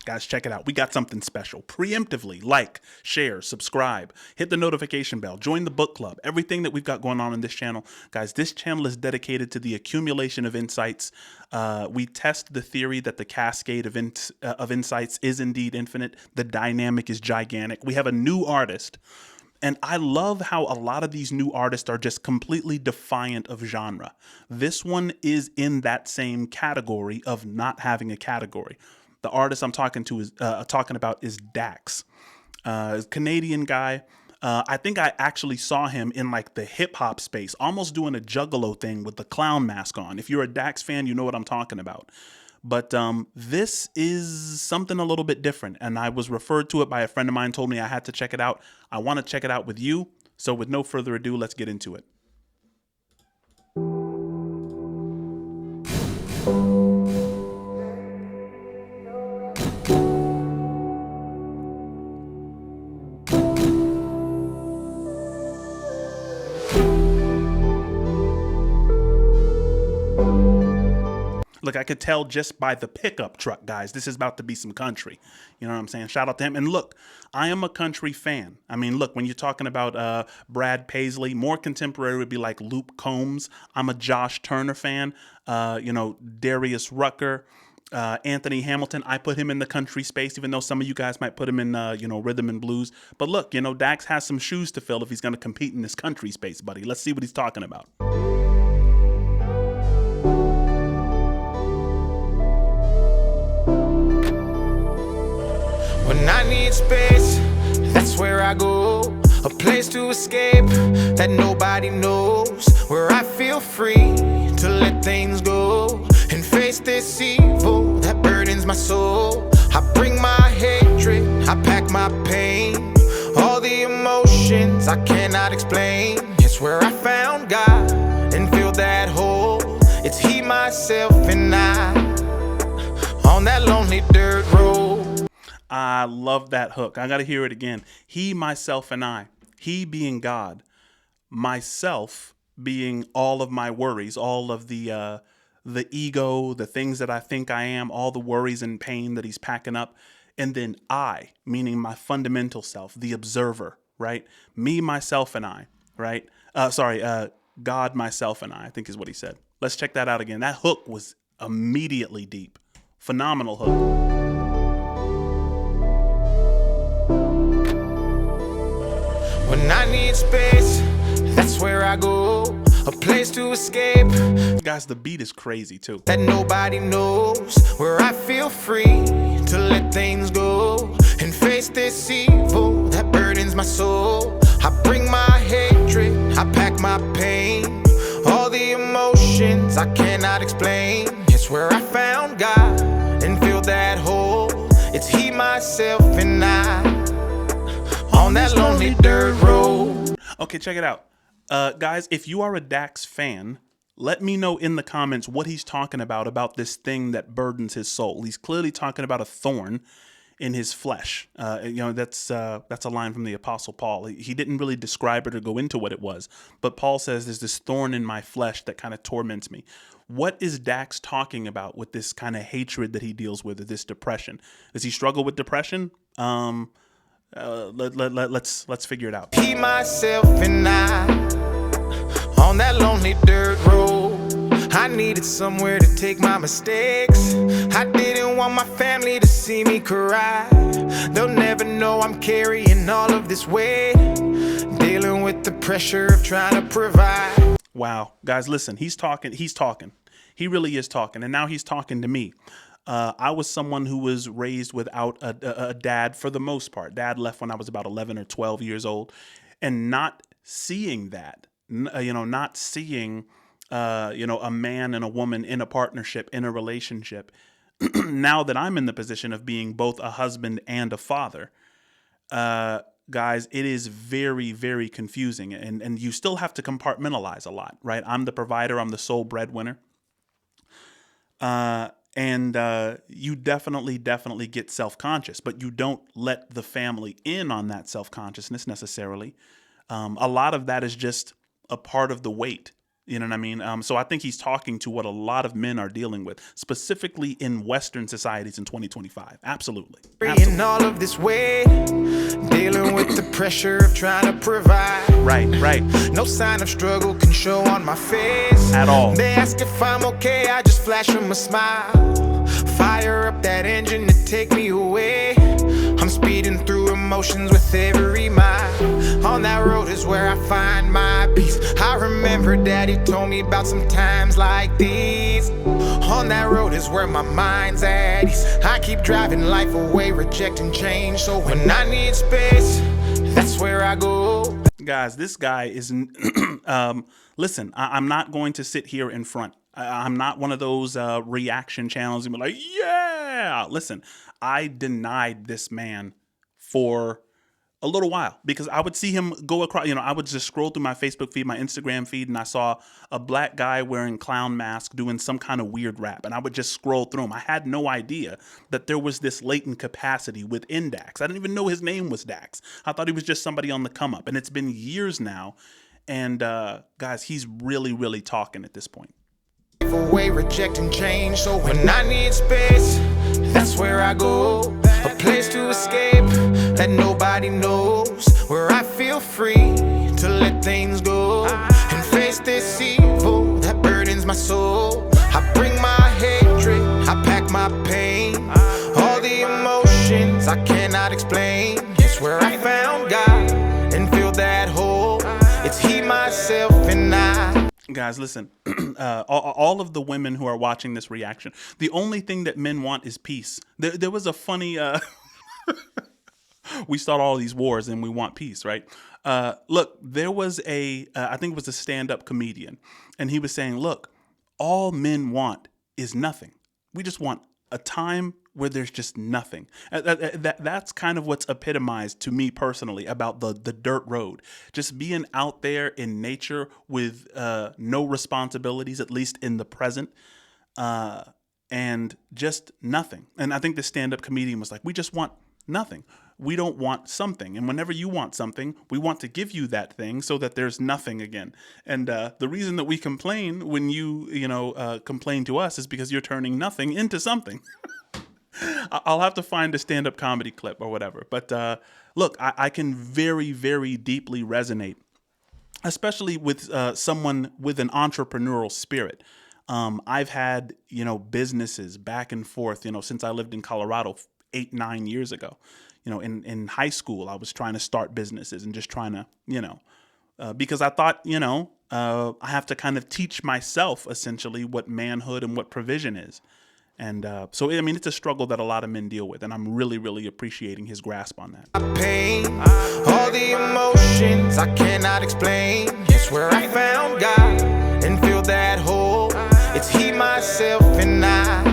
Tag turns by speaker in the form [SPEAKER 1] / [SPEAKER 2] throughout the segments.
[SPEAKER 1] Guys, check it out. We got something special. Preemptively, like, share, subscribe, hit the notification bell, join the book club, everything that we've got going on in this channel. Guys, this channel is dedicated to the accumulation of insights. We test the theory that the cascade of insights is indeed infinite. The dynamic is gigantic. We have a new artist. And I love how a lot of these new artists are just completely defiant of genre. This one is in that same category of not having a category. The artist I'm talking about is Dax, Canadian guy. I think I actually saw him in like the hip hop space, almost doing a juggalo thing with the clown mask on. If you're a Dax fan, you know what I'm talking about. But this is something a little bit different, and I was referred to it by a friend of mine, told me I had to check it out. I want to check it out with you. So with no further ado, let's get into it. Look, I could tell just by the pickup truck, guys, this is about to be some country. You know what I'm saying? Shout out to him. And look, I am a country fan. I mean, look, when you're talking about Brad Paisley, more contemporary would be like Luke Combs. I'm a Josh Turner fan. Darius Rucker, Anthony Hamilton. I put him in the country space, even though some of you guys might put him in, rhythm and blues. But look, Dax has some shoes to fill if he's going to compete in this country space, buddy. Let's see what he's talking about.
[SPEAKER 2] When I need space, that's where I go. A place to escape that nobody knows. Where I feel free to let things go and face this evil that burdens my soul. I bring my hatred, I pack my pain, all the emotions I cannot explain. It's where I found God and filled that hole. It's He, myself, and I on that lonely dirt road.
[SPEAKER 1] I love that hook. I got to hear it again. He, myself, and I. He being God. Myself being all of my worries, all of the ego, the things that I think I am, all the worries and pain that he's packing up. And then I, meaning my fundamental self, the observer, right? Me, myself, and I, right? God, myself, and I think is what he said. Let's check that out again. That hook was immediately deep. Phenomenal hook.
[SPEAKER 2] When I need space, that's where I go. A place to escape.
[SPEAKER 1] Guys, the beat is crazy too.
[SPEAKER 2] That nobody knows. Where I feel free to let things go and face this evil that burdens my soul. I bring my hatred, I pack my pain, all the emotions I cannot explain. It's where I found God and filled that hole. It's He, myself, and I on that lonely dirt road.
[SPEAKER 1] Okay, check it out. Guys, if you are a Dax fan, let me know in the comments what he's talking about this thing that burdens his soul. He's clearly talking about a thorn in his flesh. That's a line from the Apostle Paul. He didn't really describe it or go into what it was, but Paul says there's this thorn in my flesh that kind of torments me. What is Dax talking about with this kind of hatred that he deals with, or this depression? Does he struggle with depression? Let's figure it out.
[SPEAKER 2] He, myself, and I on that lonely dirt road. I needed somewhere to take my mistakes. I didn't want my family to see me cry. They'll never know I'm carrying all of this weight, dealing with the pressure of trying to provide.
[SPEAKER 1] Wow, guys, listen, he's talking. He really is talking, and now he's talking to me. I was someone who was raised without a dad for the most part. Dad left when I was about 11 or 12 years old, and not seeing that, not seeing, a man and a woman in a partnership, in a relationship. Now that I'm in the position of being both a husband and a father, guys, it is very, very confusing, and you still have to compartmentalize a lot, right? I'm the provider. I'm the sole breadwinner. And you definitely get self-conscious, but you don't let the family in on that self-consciousness necessarily. A lot of that is just a part of the weight. You know what I mean? So I think he's talking to what a lot of men are dealing with, specifically in Western societies in 2025. Absolutely.
[SPEAKER 2] In all of this weight, dealing with the pressure of trying to provide.
[SPEAKER 1] Right.
[SPEAKER 2] No sign of struggle can show on my face.
[SPEAKER 1] At all.
[SPEAKER 2] They ask if I'm okay, I just flash them a smile. Fire up that engine to take me away. I'm speeding through emotions with every mile. On that road is where I find my peace. I remember Daddy told me about some times like these. On that road is where my mind's at ease. I keep driving life away, rejecting change. So when I need space, that's where I go.
[SPEAKER 1] Guys, this guy is, listen, I'm not going to sit here in front. I'm not one of those reaction channels and be like, yeah. Listen, I denied this man for a little while because I would see him go across, I would just scroll through my Facebook feed, my Instagram feed, and I saw a black guy wearing clown mask doing some kind of weird rap. And I would just scroll through him. I had no idea that there was this latent capacity within Dax. I didn't even know his name was Dax. I thought he was just somebody on the come up. And it's been years now. And guys, he's really, really talking at this point.
[SPEAKER 2] Away, rejecting change. So when I need space, that's where I go. A place to escape that nobody knows, where I feel free to let things go and face this evil that burdens my soul. I bring my hatred, I pack my pain, all the emotions I cannot explain. It's where I found God and filled that hole. It's He, myself, and I.
[SPEAKER 1] Guys, listen, all of the women who are watching this reaction, the only thing that men want is peace. There was a funny, we start all these wars and we want peace, right? Look, there was I think it was a stand-up comedian, and he was saying, look, all men want is nothing. We just want a time where there's just nothing. That's kind of what's epitomized to me personally about the dirt road. Just being out there in nature with no responsibilities, at least in the present, and just nothing. And I think the stand-up comedian was like, we just want nothing. We don't want something. And whenever you want something, we want to give you that thing so that there's nothing again. And the reason that we complain when you complain to us is because you're turning nothing into something. I'll have to find a stand-up comedy clip or whatever. But look, I can very, very deeply resonate, especially with someone with an entrepreneurial spirit. I've had, businesses back and forth, since I lived in Colorado 8-9 years ago. In high school, I was trying to start businesses and just trying to, because I thought, I have to kind of teach myself essentially what manhood and what provision is. And so, it's a struggle that a lot of men deal with. And I'm really, really appreciating his grasp on that.
[SPEAKER 2] Pain, all the emotions I cannot explain. It's where I found God and filled that hole. It's He, myself, and I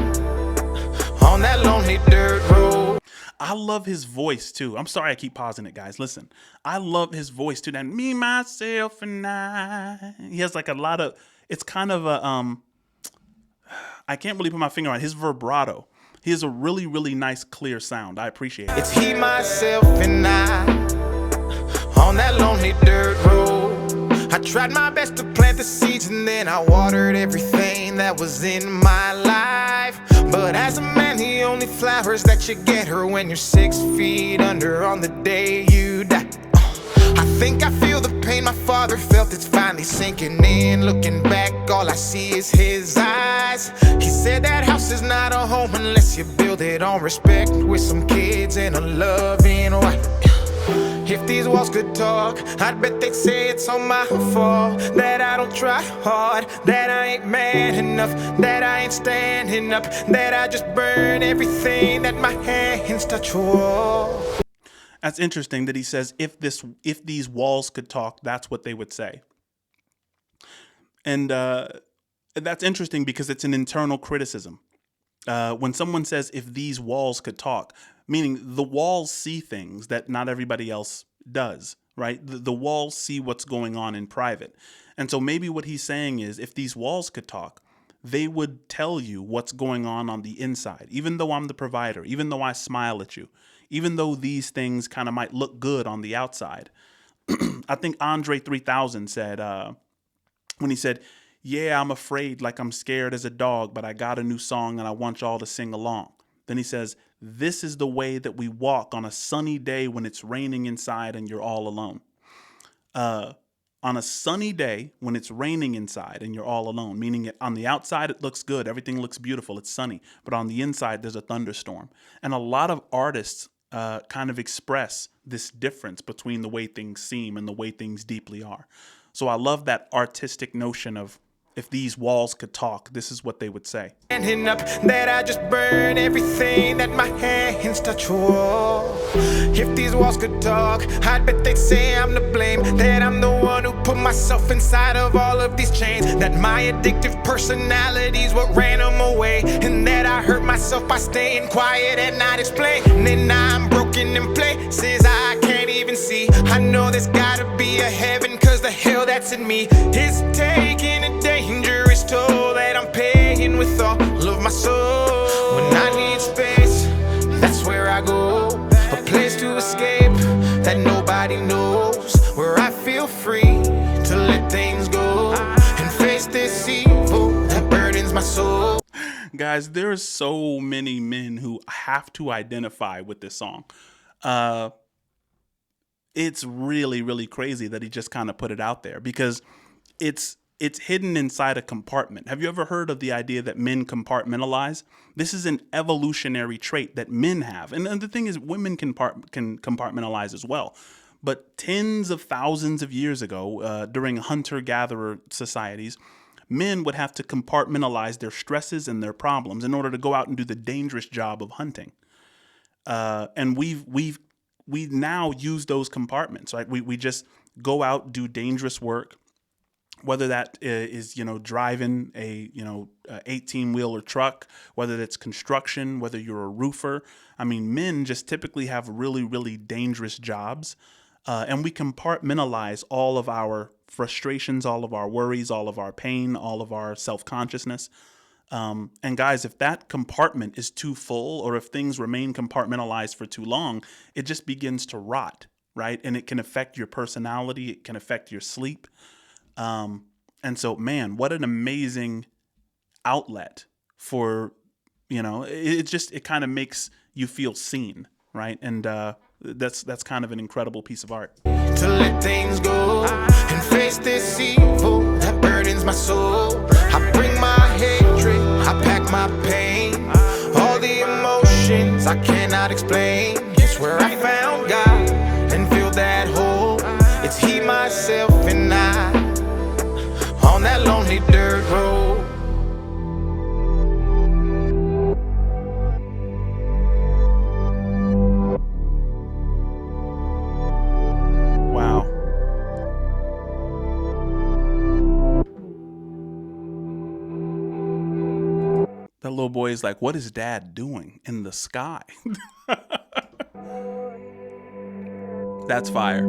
[SPEAKER 2] on that lonely dirt road.
[SPEAKER 1] I love his voice too. I'm sorry I keep pausing it, guys. Listen, I love his voice too. That me, myself, and I. He has like a lot of. It's kind of a I can't really put my finger on his vibrato. He has a really, really nice, clear sound. I appreciate it.
[SPEAKER 2] It's He, myself, and I on that lonely dirt road. I tried my best to plant the seeds, and then I watered everything that was in my life. But as a man, the only flowers that you get are when you're 6 feet under on the day you die. I think I feel the pain my father felt, it's finally sinking in. Looking back, all I see is his eyes. He said that house is not a home unless you build it on respect, with some kids and a loving wife. If these walls could talk, I'd bet they'd say it's all my fault, that I don't try hard, that I ain't man enough, that I ain't standing up, that I just burn everything that my hands touch. Whoa.
[SPEAKER 1] That's interesting that he says if these walls could talk, that's what they would say. And that's interesting because it's an internal criticism. When someone says if these walls could talk, meaning the walls see things that not everybody else does, right? The walls see what's going on in private. And so maybe what he's saying is if these walls could talk, they would tell you what's going on the inside. Even though I'm the provider, even though I smile at you, even though these things kind of might look good on the outside. I think Andre 3000 said, when he said, Yeah, I'm afraid, like I'm scared as a dog, but I got a new song and I want y'all to sing along. Then he says, this is the way that we walk on a sunny day when it's raining inside and you're all alone. On a sunny day when it's raining inside and you're all alone, meaning on the outside it looks good, everything looks beautiful, it's sunny, but on the inside there's a thunderstorm. And a lot of artists kind of express this difference between the way things seem and the way things deeply are. So I love that artistic notion of, if these walls could talk, this is what they would say.
[SPEAKER 2] Standing up, that I just burn everything that my hands touch. Whoa. If these walls could talk, I'd bet they'd say I'm to blame. That I'm the one who put myself inside of all of these chains. That my addictive personality's what ran them away. And that I hurt myself by staying quiet and not explaining. I'm broken in places I can't even see. I know there's gotta be a heaven, cause the hell that's in me is taking a dangerous toll that I'm paying with all of my soul. When I need space, that's where I go. A place to escape that nobody knows. Where I feel free to let things go and face this evil that burdens my soul.
[SPEAKER 1] Guys, there are so many men who have to identify with this song. It's really, really crazy that he just kind of put it out there, because it's hidden inside a compartment. Have you ever heard of the idea that men compartmentalize? This is an evolutionary trait that men have. And the thing is, women can compartmentalize as well. But tens of thousands of years ago, during hunter-gatherer societies, men would have to compartmentalize their stresses and their problems in order to go out and do the dangerous job of hunting. And we now use those compartments, right? We just go out, do dangerous work, whether that is, driving a, 18-wheeler truck, whether that's construction, whether you're a roofer. I mean, men just typically have really, really dangerous jobs. And we compartmentalize all of our frustrations, all of our worries, all of our pain, all of our self-consciousness. And guys, if that compartment is too full, or if things remain compartmentalized for too long, it just begins to rot, right? And it can affect your personality. It can affect your sleep. And so, man, what an amazing outlet for, it kind of makes you feel seen, right? And that's kind of an incredible piece of art.
[SPEAKER 2] To let things go and face this evil that burdens my soul. I bring my hatred, I pack my pain, all the emotions I cannot explain. It's where I found God and filled that hole. It's He, myself, and I on that lonely dirt road.
[SPEAKER 1] Wow. That little boy is like, what is Dad doing in the sky? That's fire.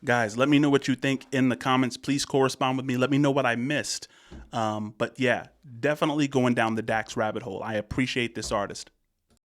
[SPEAKER 1] Guys, let me know what you think in the comments. Please correspond with me. Let me know what I missed. But yeah, definitely going down the Dax rabbit hole. I appreciate this artist.